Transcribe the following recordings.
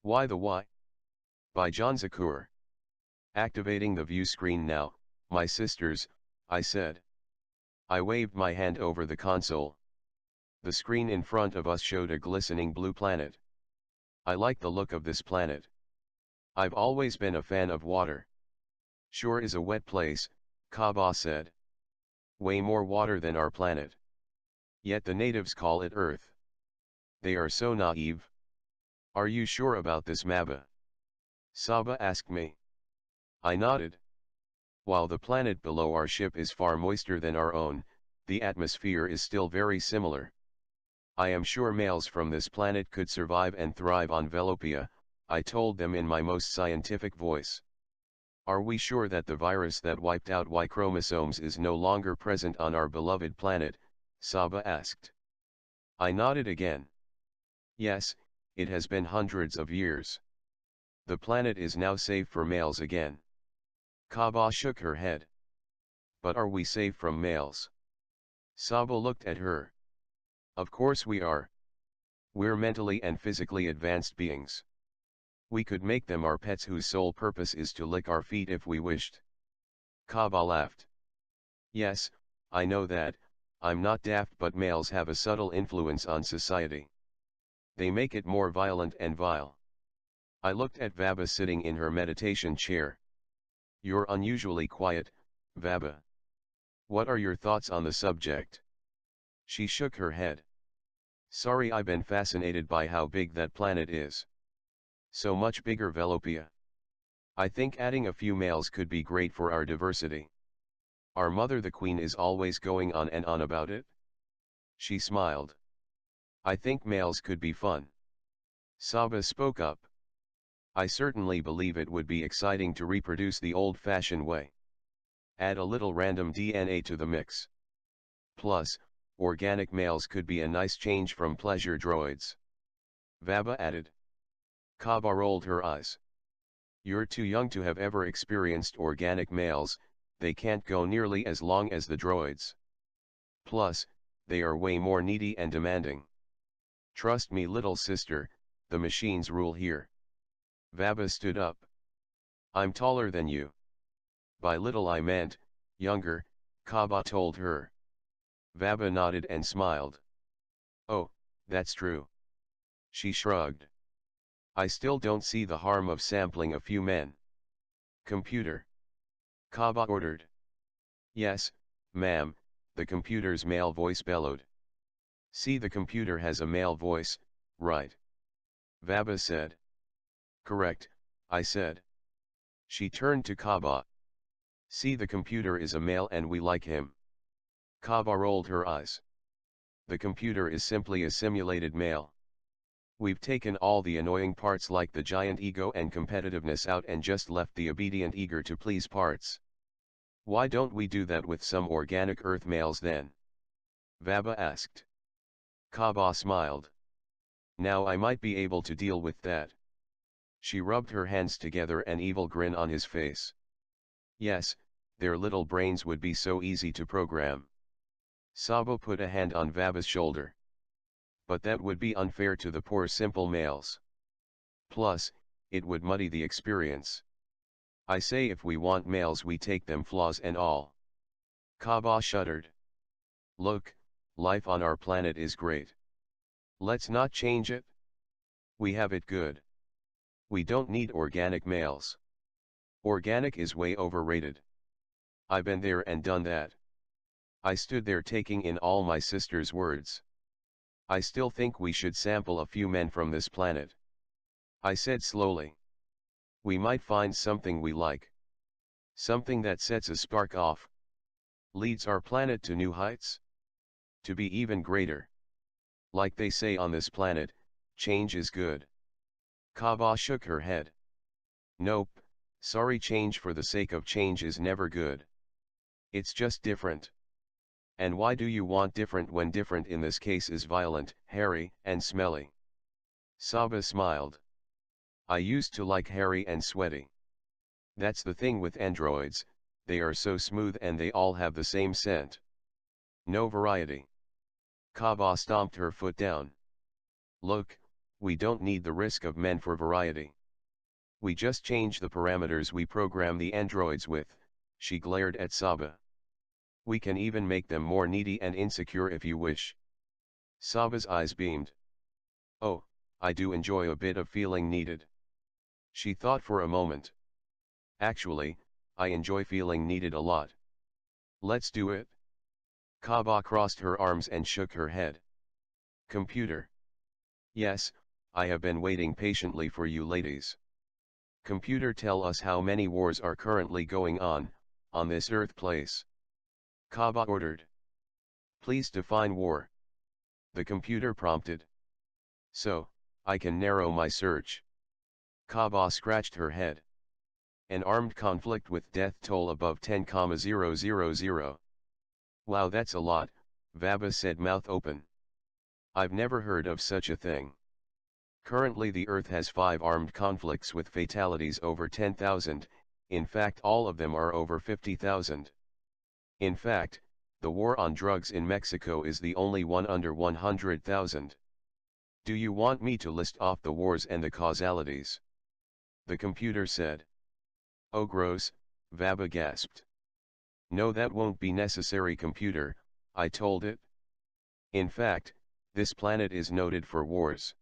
Why the Why? By John Zakur. Activating the view screen now, my sisters, I said. I waved my hand over the console. The screen in front of us showed a glistening blue planet. I like the look of this planet. I've always been a fan of water. Sure is a wet place, Kaaba said. Way more water than our planet. Yet the natives call it Earth. They are so naive. Are you sure about this, Maba? Saba asked me. I nodded. While the planet below our ship is far moister than our own, the atmosphere is still very similar. I am sure males from this planet could survive and thrive on Velopia, I told them in my most scientific voice. Are we sure that the virus that wiped out Y chromosomes is no longer present on our beloved planet? Saba asked. I nodded again. Yes, it has been hundreds of years. The planet is now safe for males again. Kaaba shook her head. But are we safe from males? Saba looked at her. Of course we are. We're mentally and physically advanced beings. We could make them our pets whose sole purpose is to lick our feet if we wished. Kaaba laughed. Yes, I know that, I'm not daft, but males have a subtle influence on society. They make it more violent and vile. I looked at Vaba sitting in her meditation chair. You're unusually quiet, Vaba. What are your thoughts on the subject? She shook her head. Sorry, I've been fascinated by how big that planet is. So much bigger, Velopia. I think adding a few males could be great for our diversity. Our mother the queen is always going on and on about it. She smiled. I think males could be fun. Saba spoke up. I certainly believe it would be exciting to reproduce the old-fashioned way. Add a little random DNA to the mix. Plus, organic males could be a nice change from pleasure droids. Vaba added. Kaaba rolled her eyes. You're too young to have ever experienced organic males, they can't go nearly as long as the droids. Plus, they are way more needy and demanding. Trust me, little sister, the machines rule here. Vaba stood up. I'm taller than you. By little I meant, younger, Kaaba told her. Vaba nodded and smiled. Oh, that's true. She shrugged. I still don't see the harm of sampling a few men. Computer. Kaaba ordered. Yes, ma'am, the computer's male voice bellowed. See, the computer has a male voice, right? Vaba said. Correct, I said. She turned to Kaaba. See, the computer is a male and we like him. Kaaba rolled her eyes. The computer is simply a simulated male. We've taken all the annoying parts like the giant ego and competitiveness out and just left the obedient eager to please parts. Why don't we do that with some organic Earth males then? Vaba asked. Kaaba smiled. Now I might be able to deal with that. She rubbed her hands together, an evil grin on his face. Yes, their little brains would be so easy to program. Saba put a hand on Vaba's shoulder. But that would be unfair to the poor simple males. Plus, it would muddy the experience. I say, if we want males we take them, flaws and all. Kaaba shuddered. Look, life on our planet is great. Let's not change it. We have it good. We don't need organic males. Organic is way overrated. I've been there and done that. I stood there taking in all my sister's words. I still think we should sample a few men from this planet. I said slowly. We might find something we like. Something that sets a spark off. Leads our planet to new heights. To be even greater. Like they say on this planet, change is good. Kaaba shook her head. Nope, sorry, change for the sake of change is never good. It's just different. And why do you want different when different in this case is violent, hairy, and smelly? Saba smiled. I used to like hairy and sweaty. That's the thing with androids, they are so smooth and they all have the same scent. No variety. Kaaba stomped her foot down. Look, we don't need the risk of men for variety. We just change the parameters we program the androids with, she glared at Saba. We can even make them more needy and insecure if you wish. Saba's eyes beamed. Oh, I do enjoy a bit of feeling needed. She thought for a moment. Actually, I enjoy feeling needed a lot. Let's do it. Kaba crossed her arms and shook her head. Computer. Yes, I have been waiting patiently for you ladies. Computer, tell us how many wars are currently going on this Earth place. Kaba ordered. Please define war. The computer prompted. So, I can narrow my search. Kaba scratched her head. An armed conflict with death toll above 10,000. Wow, that's a lot, Vaba said, mouth open. I've never heard of such a thing. Currently the Earth has 5 armed conflicts with fatalities over 10,000, in fact all of them are over 50,000. In fact, the war on drugs in Mexico is the only one under 100,000. Do you want me to list off the wars and the causalities? The computer said. Oh gross, Vaba gasped. No, that won't be necessary, computer, I told it. In fact, this planet is noted for wars.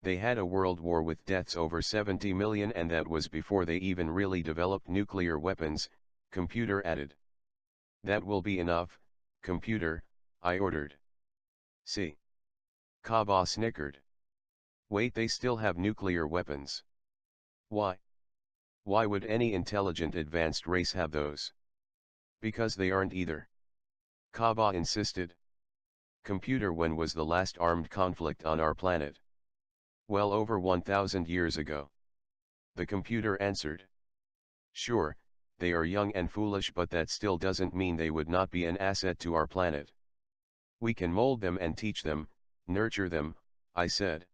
They had a world war with deaths over 70 million, and that was before they even really developed nuclear weapons, computer added. That will be enough, computer, I ordered. See. Kaba snickered. Wait, they still have nuclear weapons? Why? Why would any intelligent advanced race have those? Because they aren't either. Kaba insisted. Computer, when was the last armed conflict on our planet? Well over 1,000 years ago. The computer answered. Sure, they are young and foolish, but that still doesn't mean they would not be an asset to our planet. We can mold them and teach them, nurture them, I said.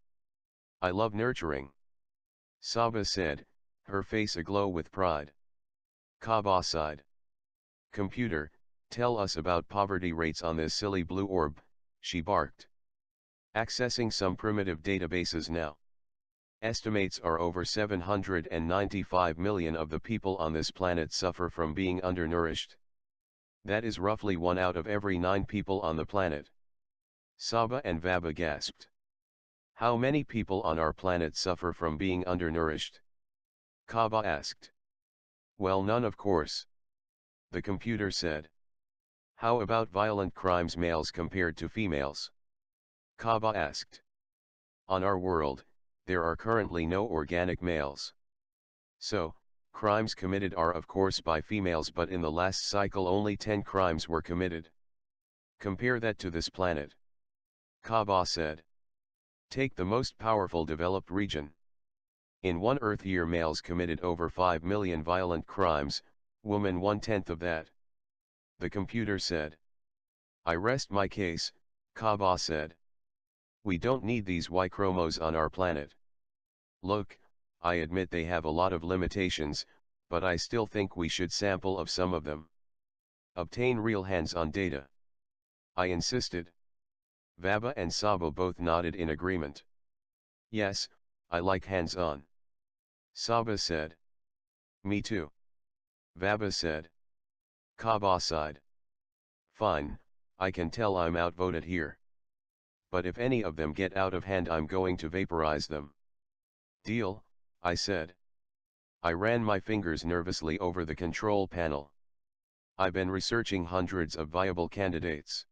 I love nurturing. Saba said, her face aglow with pride. Kaba sighed. Computer, tell us about poverty rates on this silly blue orb, she barked. Accessing some primitive databases now. Estimates are over 795 million of the people on this planet suffer from being undernourished. That is roughly 1 out of every 9 people on the planet. Saba and Vaba gasped. How many people on our planet suffer from being undernourished? Kaba asked. Well, none, of course. The computer said. How about violent crimes, males compared to females? Kaba asked. On our world, there are currently no organic males. So, crimes committed are of course by females, but in the last cycle only 10 crimes were committed. Compare that to this planet. Kaba said. Take the most powerful developed region. In 1 Earth year males committed over 5 million violent crimes, women 1/10 of that. The computer said. I rest my case, Kaba said. We don't need these Y chromos on our planet. Look, I admit they have a lot of limitations, but I still think we should sample of some of them. Obtain real hands-on data. I insisted. Vaba and Saba both nodded in agreement. Yes, I like hands-on. Saba said. Me too. Vaba said. Kaba sighed. Fine, I can tell I'm outvoted here. But if any of them get out of hand, I'm going to vaporize them. Deal, I said. I ran my fingers nervously over the control panel. I've been researching hundreds of viable candidates.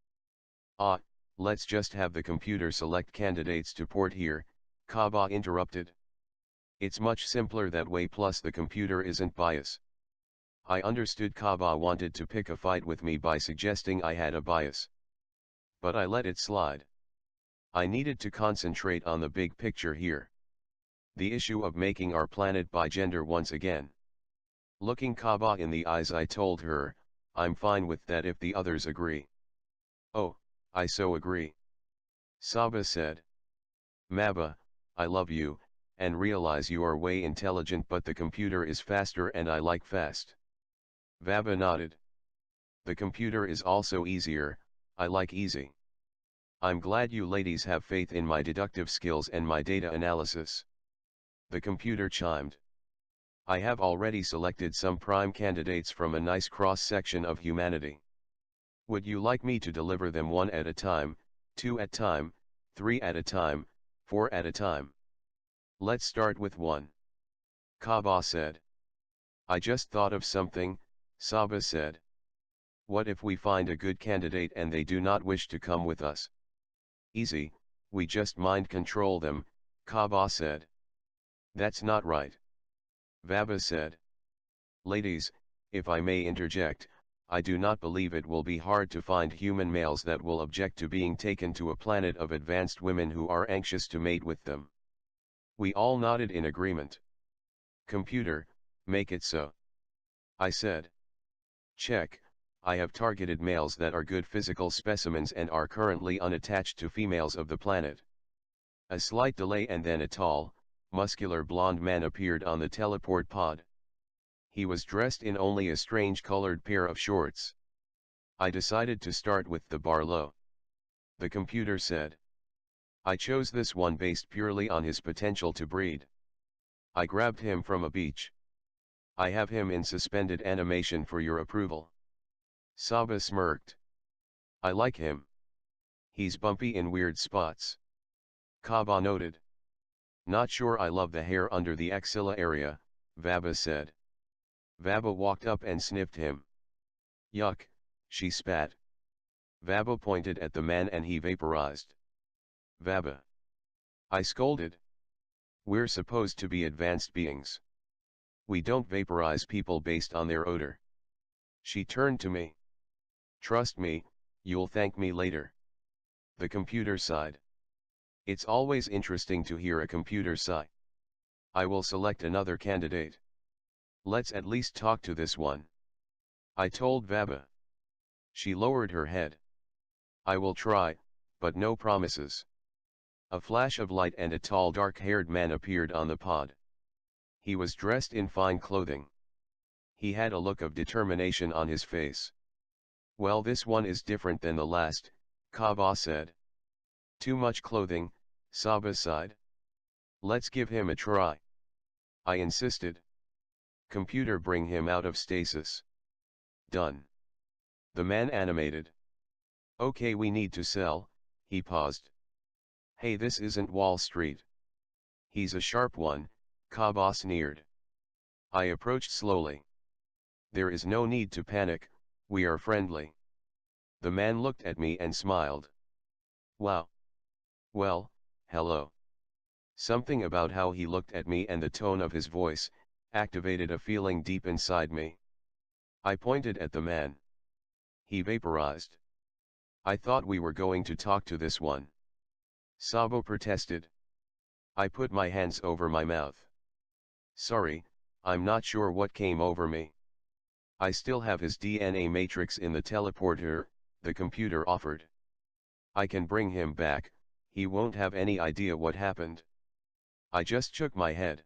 Let's just have the computer select candidates to port here, Kaba interrupted. It's much simpler that way, plus the computer isn't biased. I understood Kaba wanted to pick a fight with me by suggesting I had a bias. But I let it slide. I needed to concentrate on the big picture here. The issue of making our planet bi-gender once again. Looking Kaba in the eyes, I told her, I'm fine with that if the others agree. Oh, I so agree. Saba said. Maba, I love you, and realize you are way intelligent, but the computer is faster and I like fast. Vaba nodded. The computer is also easier, I like easy. I'm glad you ladies have faith in my deductive skills and my data analysis. The computer chimed. I have already selected some prime candidates from a nice cross-section of humanity. Would you like me to deliver them one at a time, two at a time, three at a time, four at a time? Let's start with one. Kaba said. I just thought of something, Saba said. What if we find a good candidate and they do not wish to come with us? Easy, we just mind control them, Kaba said. That's not right. Vaba said. Ladies, if I may interject, I do not believe it will be hard to find human males that will object to being taken to a planet of advanced women who are anxious to mate with them. We all nodded in agreement. Computer, make it so. I said. Check, I have targeted males that are good physical specimens and are currently unattached to females of the planet. A slight delay and then a tall, muscular blonde man appeared on the teleport pod. He was dressed in only a strange colored pair of shorts. I decided to start with the Barlow. The computer said. I chose this one based purely on his potential to breed. I grabbed him from a beach. I have him in suspended animation for your approval. Saba smirked. I like him. He's bumpy in weird spots. Kaba noted. Not sure I love the hair under the axilla area, Vaba said. Vaba walked up and sniffed him. Yuck, she spat. Vaba pointed at the man and he vaporized. Vaba. I scolded. We're supposed to be advanced beings. We don't vaporize people based on their odor. She turned to me. Trust me, you'll thank me later. The computer sighed. It's always interesting to hear a computer sigh. I will select another candidate. Let's at least talk to this one. I told Vaba. She lowered her head. I will try, but no promises. A flash of light and a tall dark-haired man appeared on the pod. He was dressed in fine clothing. He had a look of determination on his face. Well, this one is different than the last, Kaba said. Too much clothing, Saba sighed. Let's give him a try. I insisted. Computer, bring him out of stasis. Done. The man animated. Okay, we need to sell, he paused. Hey, this isn't Wall Street. He's a sharp one, Kaba sneered. I approached slowly. There is no need to panic, we are friendly. The man looked at me and smiled. Wow. Well, hello. Something about how he looked at me and the tone of his voice activated a feeling deep inside me. I pointed at the man. He vaporized. I thought we were going to talk to this one. Sabo protested. I put my hands over my mouth. Sorry, I'm not sure what came over me. I still have his DNA matrix in the teleporter, the computer offered. I can bring him back, he won't have any idea what happened. I just shook my head.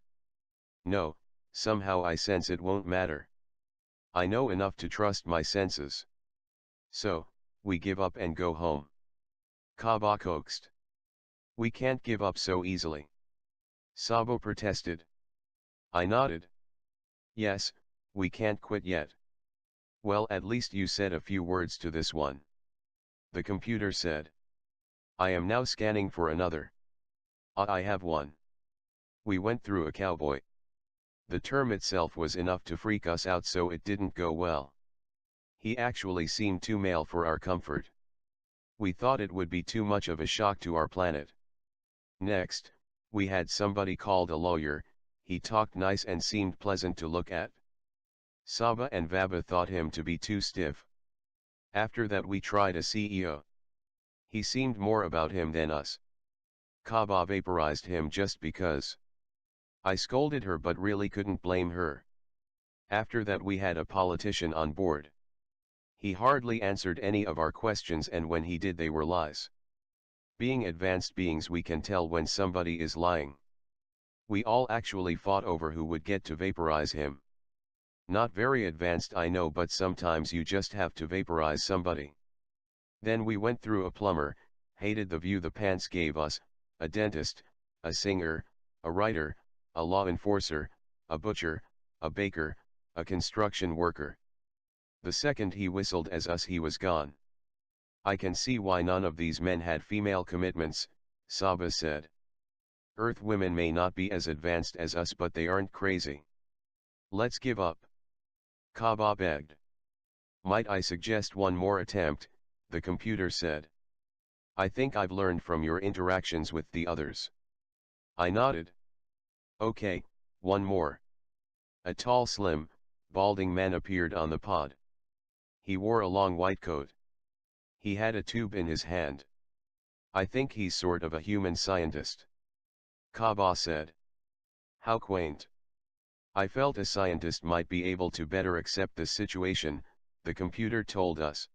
No, somehow I sense it won't matter. I know enough to trust my senses. So, we give up and go home. Kaba coaxed. We can't give up so easily. Sabo protested. I nodded. Yes, we can't quit yet. Well, at least you said a few words to this one. The computer said. I am now scanning for another. I have one. We went through a cowboy. The term itself was enough to freak us out, so it didn't go well. He actually seemed too male for our comfort. We thought it would be too much of a shock to our planet. Next, we had somebody called a lawyer. He talked nice and seemed pleasant to look at. Saba and Vaba thought him to be too stiff. After that we tried a CEO. He seemed more about him than us. Kaba vaporized him just because. I scolded her but really couldn't blame her. After that we had a politician on board. He hardly answered any of our questions, and when he did they were lies. Being advanced beings, we can tell when somebody is lying. We all actually fought over who would get to vaporize him. Not very advanced, I know, but sometimes you just have to vaporize somebody. Then we went through a plumber, hated the view the pants gave us, a dentist, a singer, a writer, a law enforcer, a butcher, a baker, a construction worker. The second he whistled as us he was gone. I can see why none of these men had female commitments, Saba said. Earth women may not be as advanced as us, but they aren't crazy. Let's give up. Kaba begged. Might I suggest one more attempt, the computer said. I think I've learned from your interactions with the others. I nodded. Okay, one more. A tall, slim, balding man appeared on the pod. He wore a long white coat. He had a tube in his hand. I think he's sort of a human scientist. Kaba said. How quaint. I felt a scientist might be able to better accept the situation, the computer told us.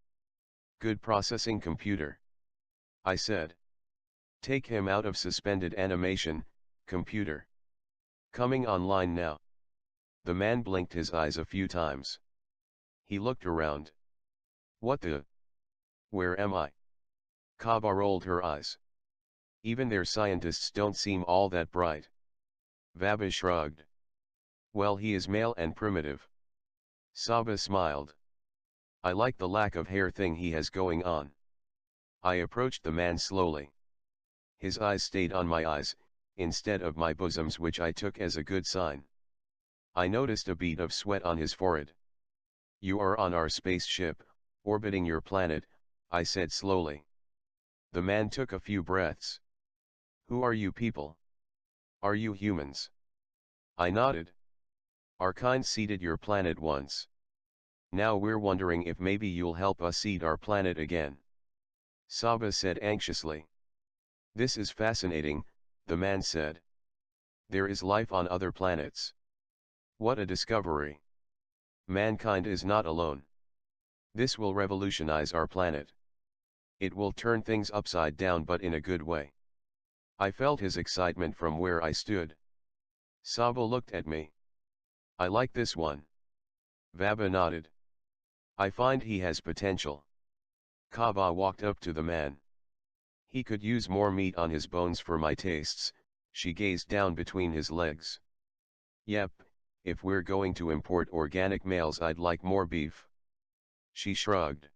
Good processing computer. I said. Take him out of suspended animation, computer. Coming online now. The man blinked his eyes a few times. He looked around. What the? Where am I? Kaba rolled her eyes. Even their scientists don't seem all that bright. Vaba shrugged. Well, he is male and primitive. Saba smiled. I like the lack of hair thing he has going on. I approached the man slowly. His eyes stayed on my eyes, instead of my bosoms, which I took as a good sign. I noticed a bead of sweat on his forehead. You are on our spaceship, orbiting your planet, I said slowly. The man took a few breaths. Who are you people? Are you humans? I nodded. Our kind seeded your planet once. Now we're wondering if maybe you'll help us seed our planet again. Saba said anxiously. This is fascinating, the man said. There is life on other planets. What a discovery. Mankind is not alone. This will revolutionize our planet. It will turn things upside down, but in a good way. I felt his excitement from where I stood. Saba looked at me. I like this one. Vaba nodded. I find he has potential. Kaba walked up to the man. He could use more meat on his bones for my tastes, she gazed down between his legs. Yep, if we're going to import organic males, I'd like more beef. She shrugged.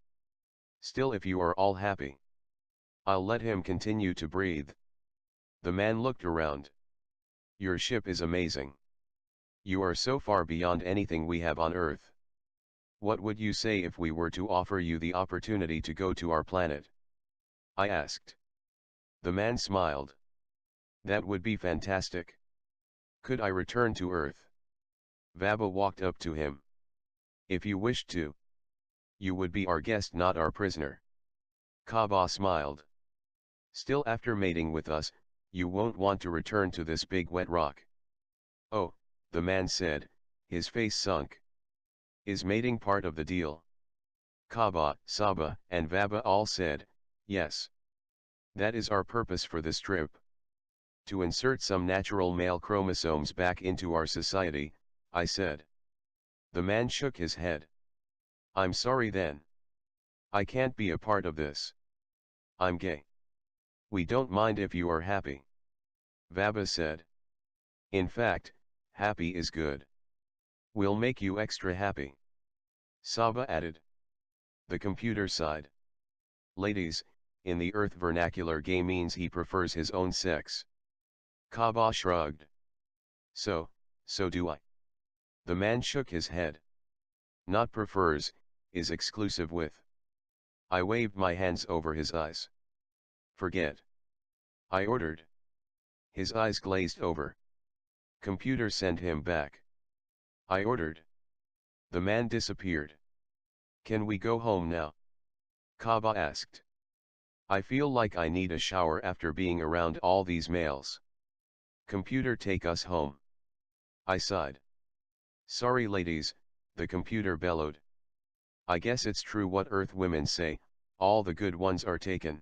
Still, if you are all happy, I'll let him continue to breathe. The man looked around. Your ship is amazing. You are so far beyond anything we have on Earth. What would you say if we were to offer you the opportunity to go to our planet? I asked. The man smiled. That would be fantastic. Could I return to Earth? Vaba walked up to him. If you wished to. You would be our guest, not our prisoner. Kaba smiled. Still, after mating with us, you won't want to return to this big wet rock. Oh, the man said, his face sunk. Is mating part of the deal? Kaba, Saba, and Vaba all said, yes. That is our purpose for this trip. To insert some natural male chromosomes back into our society, I said. The man shook his head. I'm sorry then. I can't be a part of this. I'm gay. We don't mind if you are happy. Vaba said. In fact, happy is good. We'll make you extra happy. Saba added. The computer sighed. Ladies, in the Earth vernacular, gay means he prefers his own sex. Kaba shrugged. So do I. The man shook his head. Not prefers, is exclusive with. I waved my hands over his eyes. Forget. I ordered. His eyes glazed over. Computer, send him back. I ordered. The man disappeared. Can we go home now? Kaba asked. I feel like I need a shower after being around all these males. Computer, take us home. I sighed. Sorry ladies, the computer bellowed. I guess it's true what Earth women say, all the good ones are taken.